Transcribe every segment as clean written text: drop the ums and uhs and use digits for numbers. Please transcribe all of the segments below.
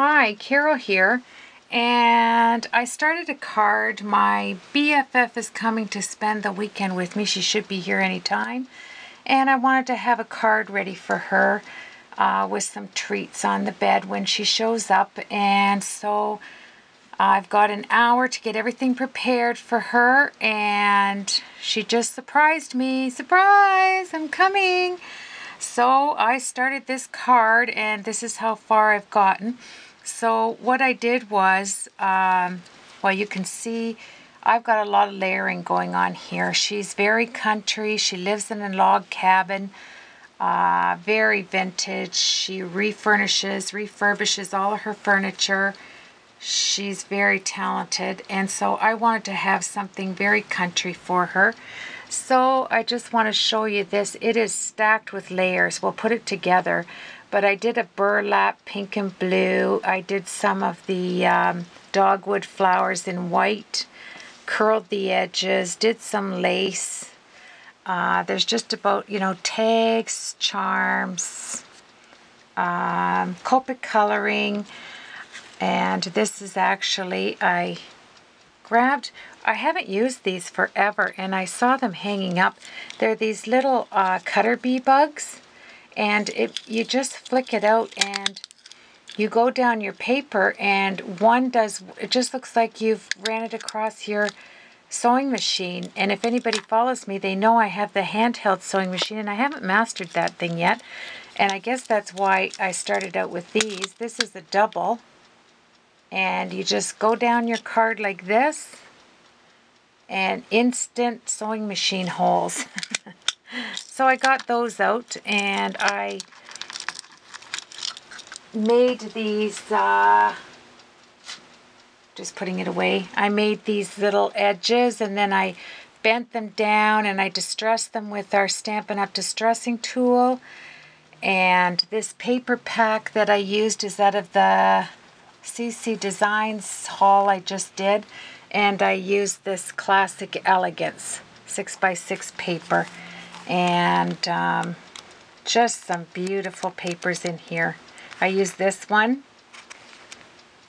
Hi, Carol here, and I started a card. My BFF is coming to spend the weekend with me. She should be here anytime, and I wanted to have a card ready for her with some treats on the bed when she shows up, and so I've got an hour to get everything prepared for her, and she just surprised me. Surprise, I'm coming. So I started this card, and this is how far I've gotten. So what I did was, well, you can see I've got a lot of layering going on here. She's very country. She lives in a log cabin, very vintage. She refurbishes all of her furniture. She's very talented, and so I wanted to have something very country for her. So I just want to show you this. It is stacked with layers. We'll put it together. But I did a burlap pink and blue. I did some of the dogwood flowers in white. Curled the edges. Did some lace. There's just about, tags, charms, Copic coloring. And this is actually, I haven't used these forever, and I saw them hanging up. They're these little cutter bee bugs, and you just flick it out and you go down your paper, and it just looks like you've ran it across your sewing machine. And if anybody follows me, they know I have the handheld sewing machine, and I haven't mastered that thing yet. And I guess that's why I started out with these. This is a double, and you just go down your card like this, and instant sewing machine holes. So I got those out, and I made these, just putting it away, I made these little edges, and then I bent them down, and I distressed them with our Stampin' Up! Distressing tool. And this paper pack that I used is out of the CC Designs haul I just did. And I used this Classic Elegance 6x6 paper, and just some beautiful papers in here. I used this one,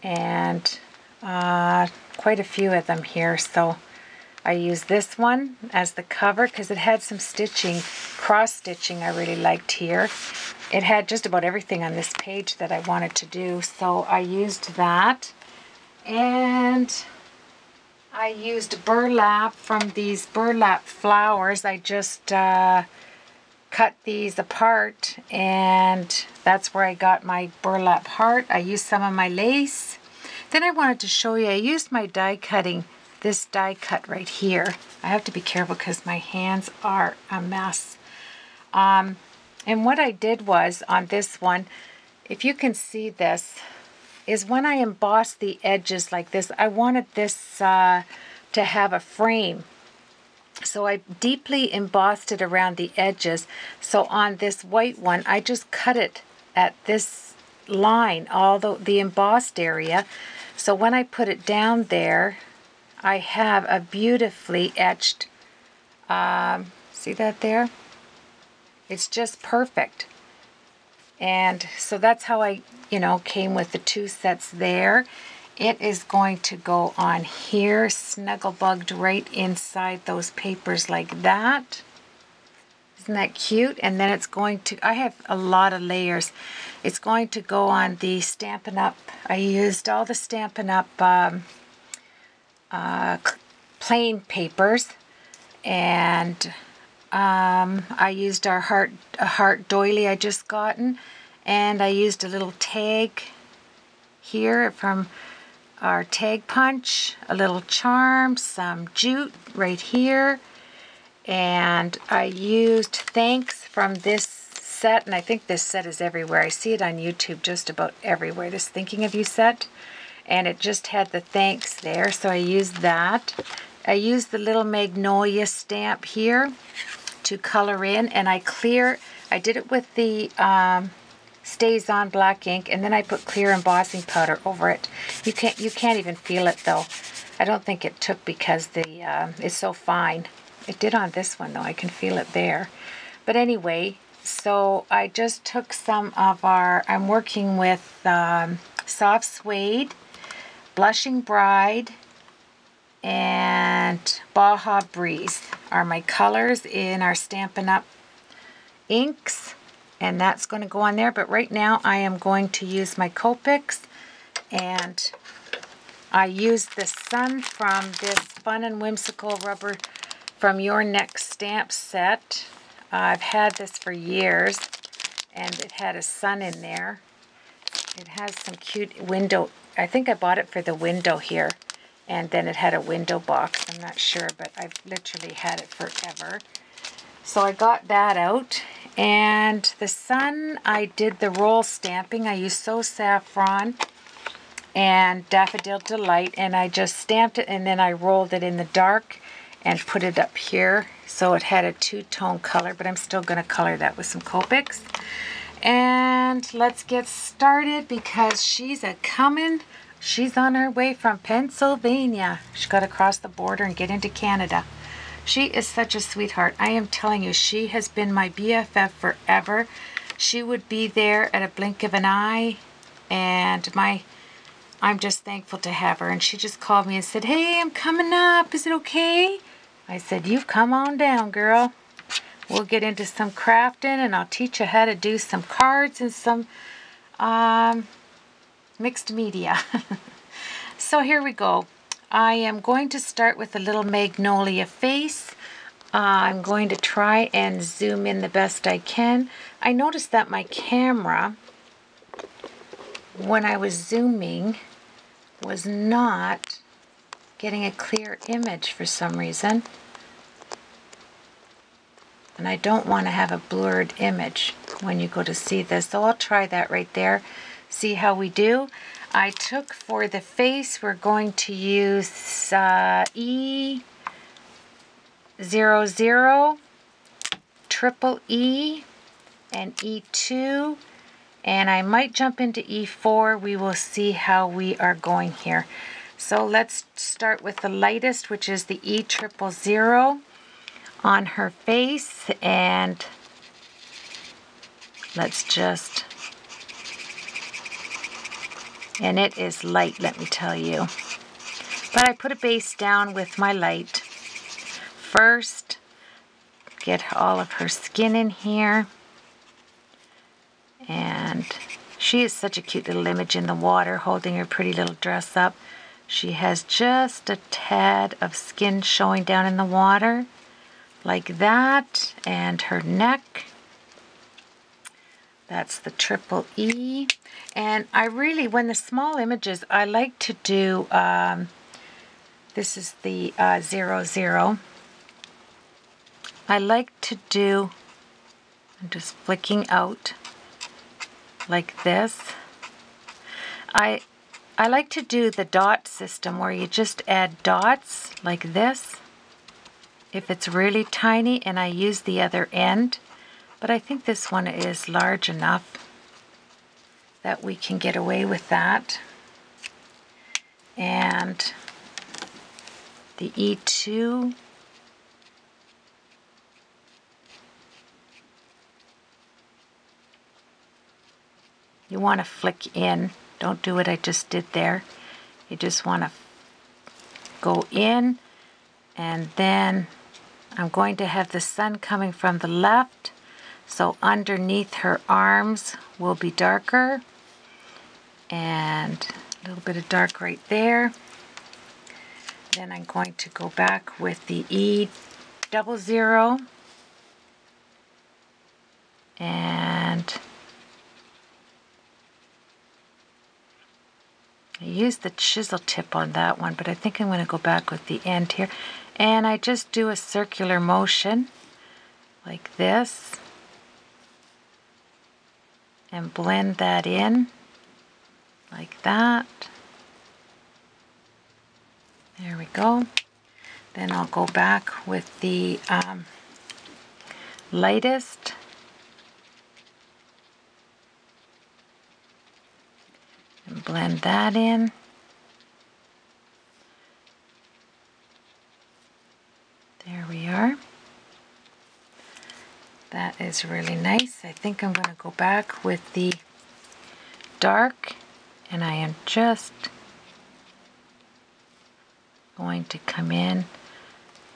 and quite a few of them here. So I used this one as the cover because it had some stitching, cross stitching I really liked here. It had just about everything on this page that I wanted to do, so I used that. And I used burlap from these burlap flowers. I just cut these apart, and that's where I got my burlap heart. I used some of my lace. Then I wanted to show you, I used my die cutting, this die cut right here. I have to be careful because my hands are a mess. And what I did was, on this one, if you can see this, is when I embossed the edges like this, I wanted this to have a frame. So I deeply embossed it around the edges. So on this white one, I just cut it at this line, all the embossed area. So when I put it down there, I have a beautifully etched, see that there? It's just perfect. And so that's how I, came with the two sets there. It is going to go on here, snuggle-bugged right inside those papers like that. Isn't that cute? And then it's going to, I have a lot of layers. It's going to go on the Stampin' Up. I used all the Stampin' Up plain papers, and I used a heart doily I just gotten, and I used a little tag here from our tag punch, a little charm, some jute right here, and I used thanks from this set, and I think this set is everywhere. I see it on YouTube just about everywhere, this Thinking of You set, and it just had the thanks there, so I used that. I used the little Magnolia stamp here to color in, and I did it with the Stays On black ink, and then I put clear embossing powder over it. You can't even feel it though. I don't think it took because it's so fine. It did on this one though. I can feel it there. But anyway, so I just took some of I'm working with Soft Suede, Blushing Bride, and Baja Breeze are my colors in our Stampin' Up! Inks, and that's going to go on there. But right now I am going to use my Copics, and I used the sun from this Fun and Whimsical rubber from Your Next stamp set. I've had this for years, and it had a sun in there. It has some cute window. I think I bought it for the window here, and then it had a window box. I'm not sure, but I've literally had it forever. So I got that out, and the sun, I did the roll stamping. I used So Saffron and Daffodil Delight, and I just stamped it, and then I rolled it in the dark and put it up here. So it had a two-tone color, but I'm still going to color that with some Copics. And let's get started because she's a-coming. She's on her way from Pennsylvania. She's got to cross the border and get into Canada. She is such a sweetheart. I am telling you, she has been my BFF forever. She would be there at a blink of an eye, and I'm just thankful to have her. And she just called me and said, "Hey, I'm coming up. Is it okay?" I said, "You come on down, girl. We'll get into some crafting, and I'll teach you how to do some cards and some mixed media." So here we go. I am going to start with a little Magnolia face. I'm going to try and zoom in the best I can. I noticed that my camera, when I was zooming, was not getting a clear image for some reason. And I don't want to have a blurred image when you go to see this. So I'll try that right there. See how we do. I took for the face, we're going to use E00, Triple E, and E2. And I might jump into E4. We will see how we are going here. So let's start with the lightest, which is the E000 on her face. And let's just... And it is light, let me tell you. But I put a base down with my light. First, get all of her skin in here. And she is such a cute little image in the water, holding her pretty little dress up. She has just a tad of skin showing down in the water, like that. And her neck. That's the Triple E. And I really, when the small images, I like to do, this is the 00. I like to do, I'm just flicking out like this. I like to do the dot system where you just add dots like this if it's really tiny, and I use the other end. But I think this one is large enough that we can get away with that. And the E2. You want to flick in. Don't do what I just did there. You just want to go in, and then I'm going to have the sun coming from the left. So underneath her arms will be darker, and a little bit of dark right there. Then I'm going to go back with the E00, and I used the chisel tip on that one, but I think I'm going to go back with the end here. And I just do a circular motion like this. And blend that in like that. There we go. Then I'll go back with the lightest. And blend that in. There we are. That is really nice. I think I'm going to go back with the dark And I am just going to come in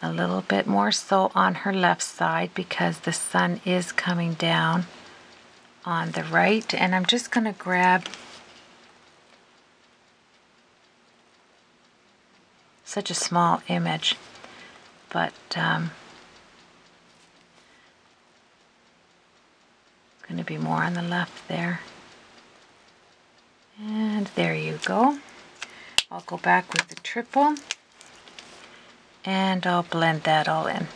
a little bit more so on her left side because the sun is coming down on the right. And I'm just going to grab such a small image, but it's going to be more on the left there. And there you go. I'll go back with the triple and I'll blend that all in.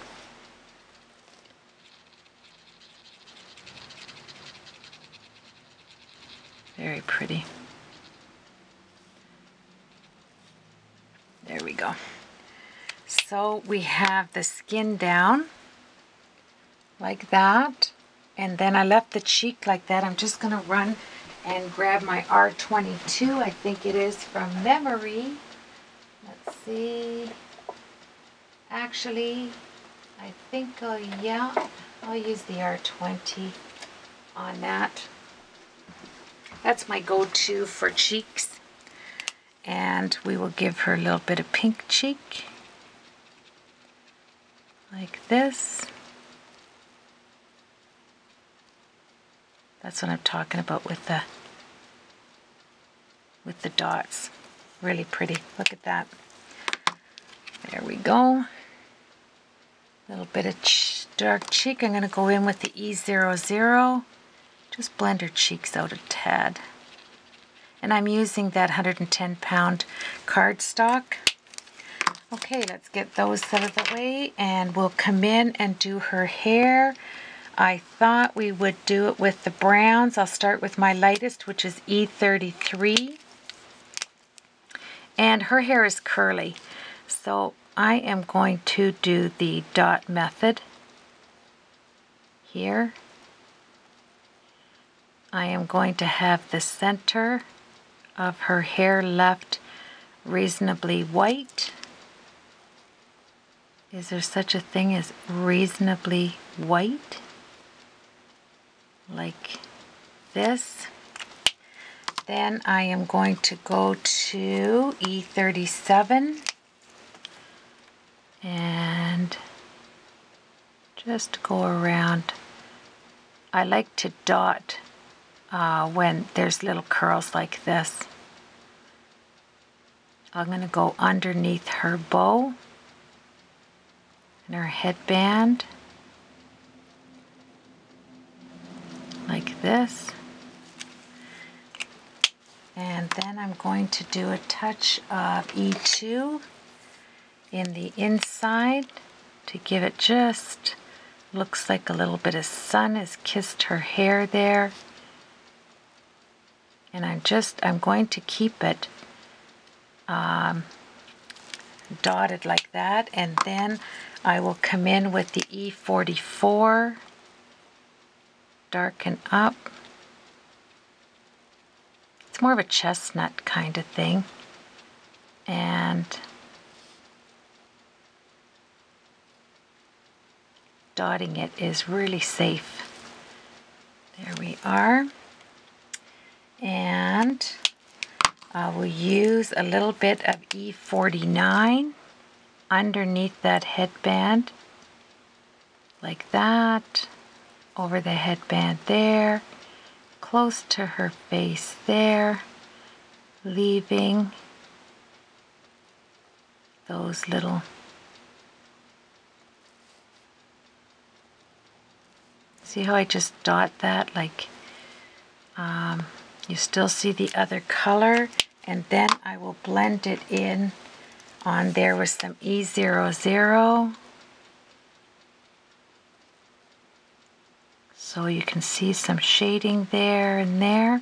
Very pretty. There we go. So we have the skin down like that, and then I left the cheek like that. I'm just going to run and grab my R22. I think it is from memory. Let's see. Actually, I think I'll use the R20 on that. That's my go-to for cheeks. And we will give her a little bit of pink cheek. Like this. That's what I'm talking about with the dots. Really pretty. Look at that. There we go. A little bit of dark cheek. I'm going to go in with the E00. Just blend her cheeks out a tad. And I'm using that 110-pound cardstock. Okay, let's get those out of the way and we'll come in and do her hair. I thought we would do it with the browns. I'll start with my lightest, which is E33. And her hair is curly. So I am going to do the dot method here. I am going to have the center of her hair left reasonably white. Is there such a thing as reasonably white? Like this. Then I am going to go to E37 and just go around. I like to dot when there's little curls like this. I'm going to go underneath her bow and her headband like this. And then I'm going to do a touch of E2 in the inside to give it just, looks like a little bit of sun has kissed her hair there. And I'm going to keep it dotted like that, and then I will come in with the E44, darken up. It's more of a chestnut kind of thing, and dotting it is really safe. There we are. And I will use a little bit of E49 underneath that headband, like that, over the headband there, close to her face there, leaving those little see how I just dot that, like you still see the other color, and then I will blend it in on there with some E00 so you can see some shading there and there,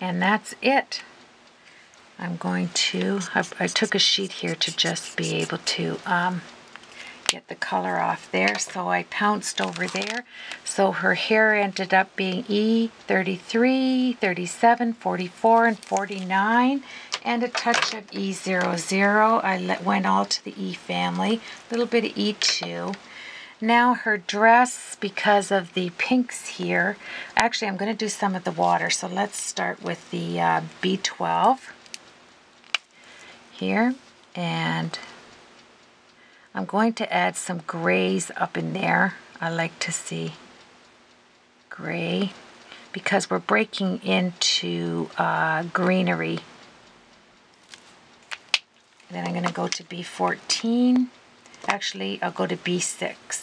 and that's it. I'm going to, I took a sheet here to just be able to get the color off there, so I pounced over there. So her hair ended up being E33, 37, 44, and 49, and a touch of E00. I went all to the E family, a little bit of E2, Now her dress, because of the pinks here, actually I'm going to do some of the water. So let's start with the B12 here. And I'm going to add some grays up in there. I like to see gray because we're breaking into greenery. And then I'm going to go to B14. Actually, I'll go to B6.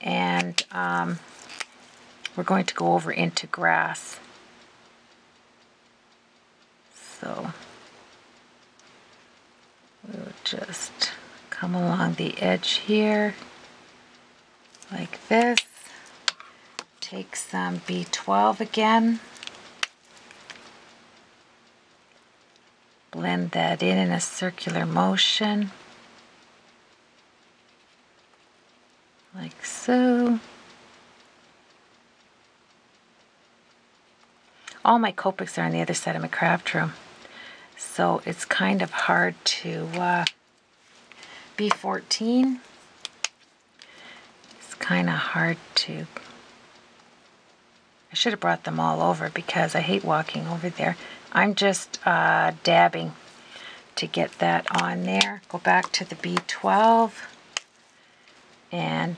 And we're going to go over into grass. So we'll just come along the edge here like this. Take some B12 again. Blend that in a circular motion. Like so. All my Copics are on the other side of my craft room, so it's kind of hard to B14. It's kind of hard to. I should have brought them all over because I hate walking over there. I'm just dabbing to get that on there. Go back to the B12 and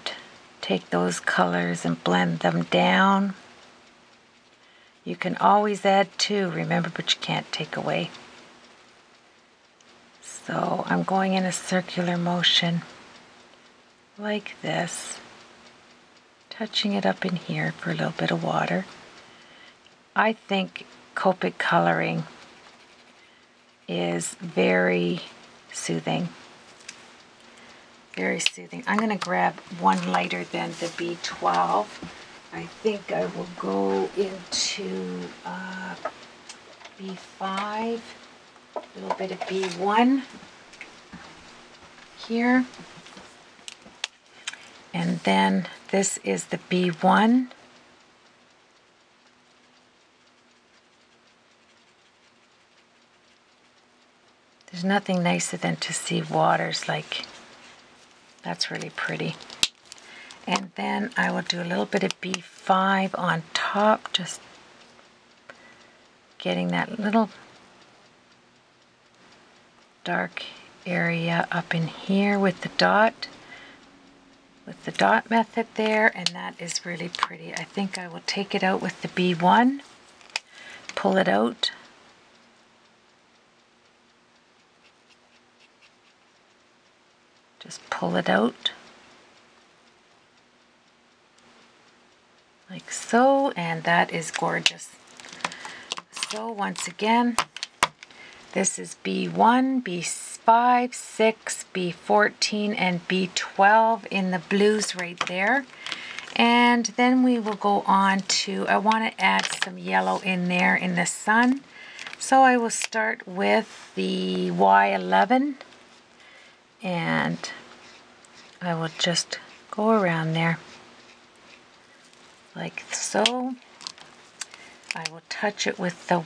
take those colors and blend them down. You can always add to, remember, but you can't take away. So I'm going in a circular motion like this, touching it up in here for a little bit of water. I think Copic coloring is very soothing. Very soothing. I'm going to grab one lighter than the B12. I think I will go into B5, a little bit of B1 here. And then this is the B1. There's nothing nicer than to see waters like, that's really pretty. And then I will do a little bit of B5 on top, just getting that little dark area up in here with the dot method there, and that is really pretty. I think I will take it out with the B1, pull it out. Just pull it out. Like so, and that is gorgeous. So once again, this is B1, B5, 6, B14, and B12 in the blues right there. And then we will go on to, I want to add some yellow in there in the sun. So I will start with the Y11, and I will just go around there. Like so. I will touch it with the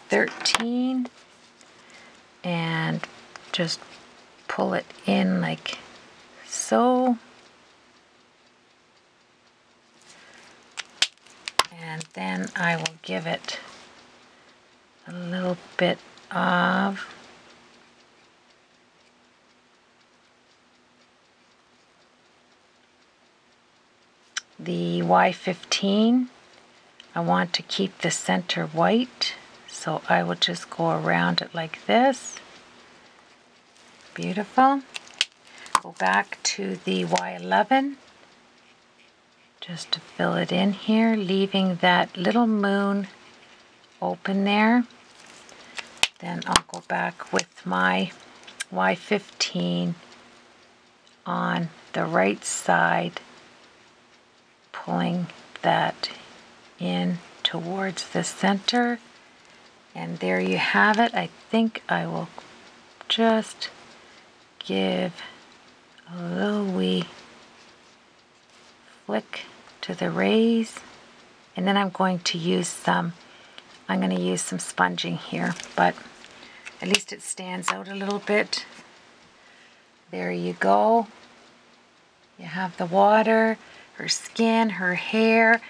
Y13 and just pull it in like so. And then I will give it a little bit of the Y15. I want to keep the center white, so I will just go around it like this. Beautiful. Go back to the Y11, just to fill it in here, leaving that little moon open there. Then I'll go back with my Y15 on the right side, pulling that in towards the center, and there you have it. I think I will just give a little wee flick to the rays, and then I'm going to use some sponging here, but at least it stands out a little bit. There you go. You have the water, her skin, her hair,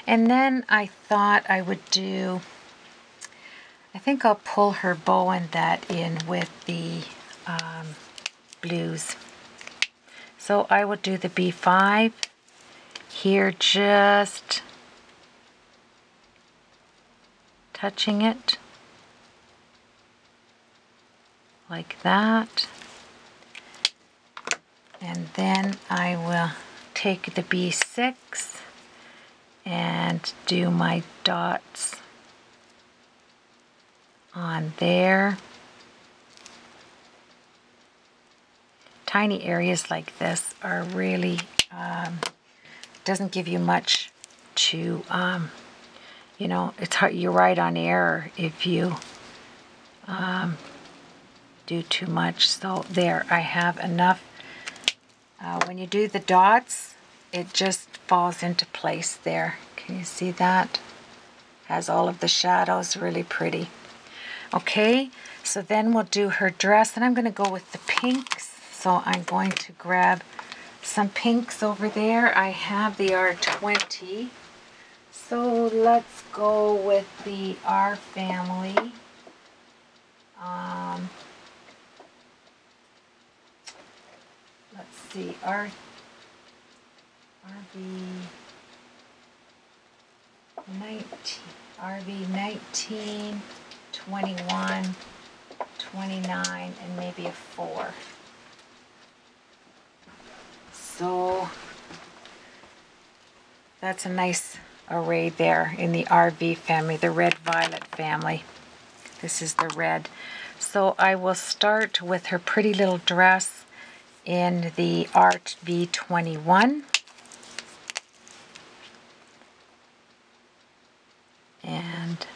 and then I thought I would do, I think I'll pull her bow and that in with the blues. So I will do the B5 here, just touching it like that. And then I will take the B6 and do my dots on there. Tiny areas like this are really, doesn't give you much to, you know, it's hard, you're right on error if you do too much. So there, I have enough. When you do the dots, it just falls into place there. Can you see that? Has all of the shadows, really pretty. Okay, so then we'll do her dress, and I'm going to go with the pinks. So I'm going to grab some pinks over there. I have the R20. So let's go with the R family. Let's see, RV 19, 21, 29, and maybe a 4. So that's a nice array there in the RV family, the red violet family. This is the red. So I will start with her pretty little dress in the RV21. And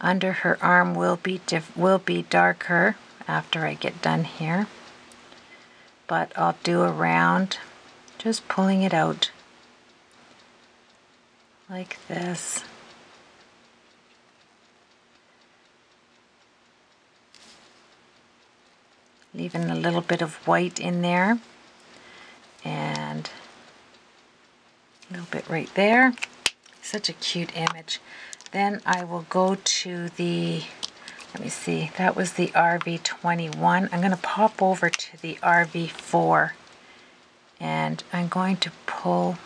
under her arm will be darker after I get done here. But I'll do around, just pulling it out like this. Leaving a little bit of white in there and a little bit right there. Such a cute image. Then I will go to the, let me see, that was the RV21. I'm going to pop over to the RV4 and I'm going to pull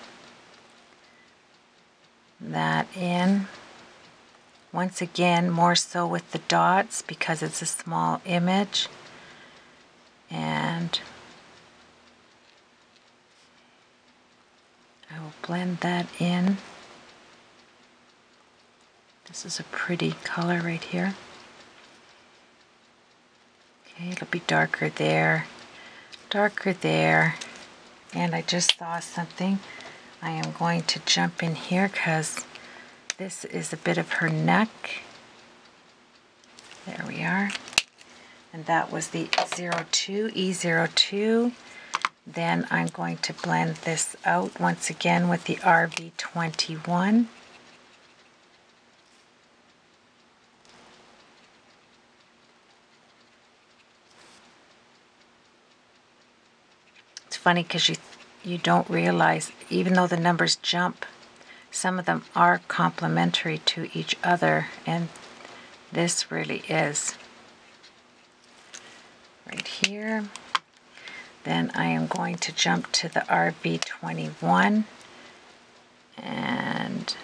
that in. Once again, more so with the dots because it's a small image. And I will blend that in. This is a pretty color right here. Okay, it'll be darker there, and I just saw something. I am going to jump in here because this is a bit of her neck. There we are. And that was the E02. Then I'm going to blend this out once again with the RV21. It's funny because you don't realize, even though the numbers jump, some of them are complementary to each other, and this really is. Right here. Then I am going to jump to the RV21 and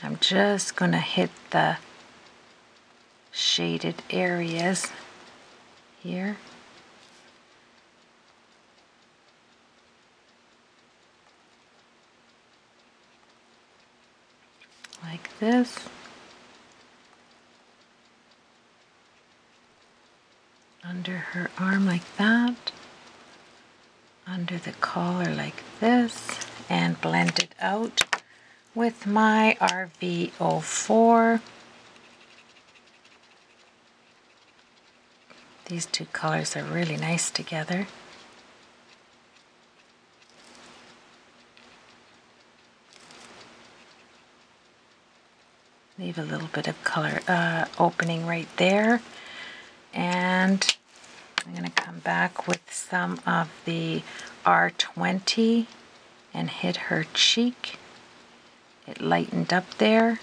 I'm just going to hit the shaded areas here. Like this. Under her arm like that, under the collar like this, and blend it out with my RV04. These two colors are really nice together. Leave a little bit of color opening right there. And I'm going to come back with some of the R20 and hit her cheek. It lightened up there.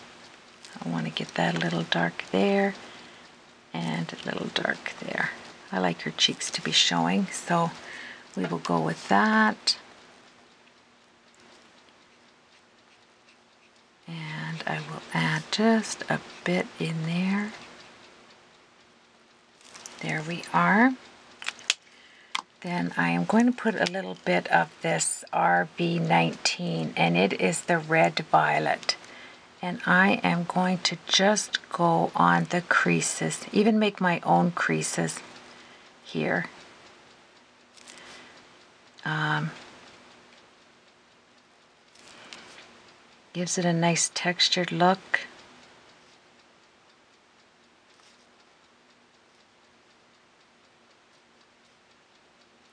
I want to get that a little dark there and a little dark there. I like her cheeks to be showing, so we will go with that. And I will add just a bit in there. There we are. Then I am going to put a little bit of this RB19, and it is the red violet. And I am going to just go on the creases, even make my own creases here. Gives it a nice textured look.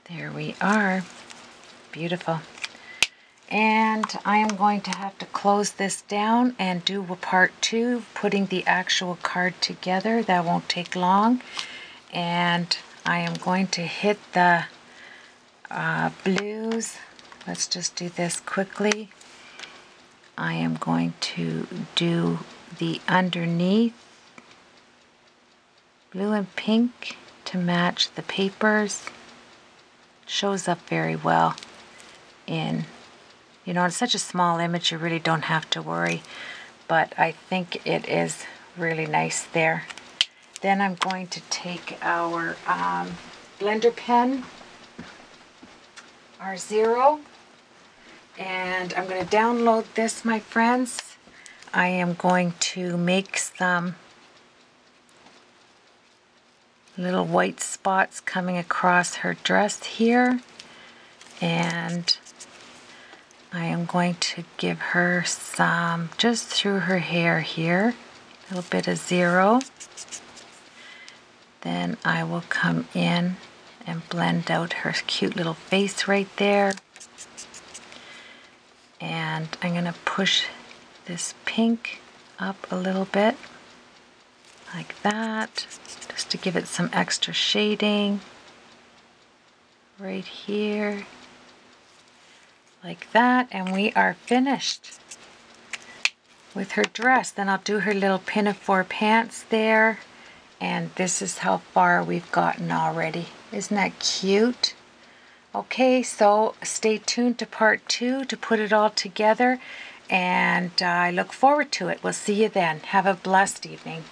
There we are. Beautiful. And I am going to have to close this down and do a part 2, putting the actual card together. That won't take long. And I am going to hit the blues. Let's just do this quickly. I am going to do the underneath blue and pink to match the papers. Shows up very well in, you know, it's such a small image you really don't have to worry, but I think it is really nice there. Then I'm going to take our blender pen, R0, and I'm going to download this, my friends. I am going to make some little white spots coming across her dress here, and I am going to give her some just through her hair here, a little bit of 0. Then I will come in and blend out her cute little face right there. And I'm going to push this pink up a little bit, like that, just to give it some extra shading. Right here, like that, and we are finished with her dress. Then I'll do her little pinafore pants there, and this is how far we've gotten already. Isn't that cute? Okay, so stay tuned to part 2 to put it all together, and I look forward to it. We'll see you then. Have a blessed evening.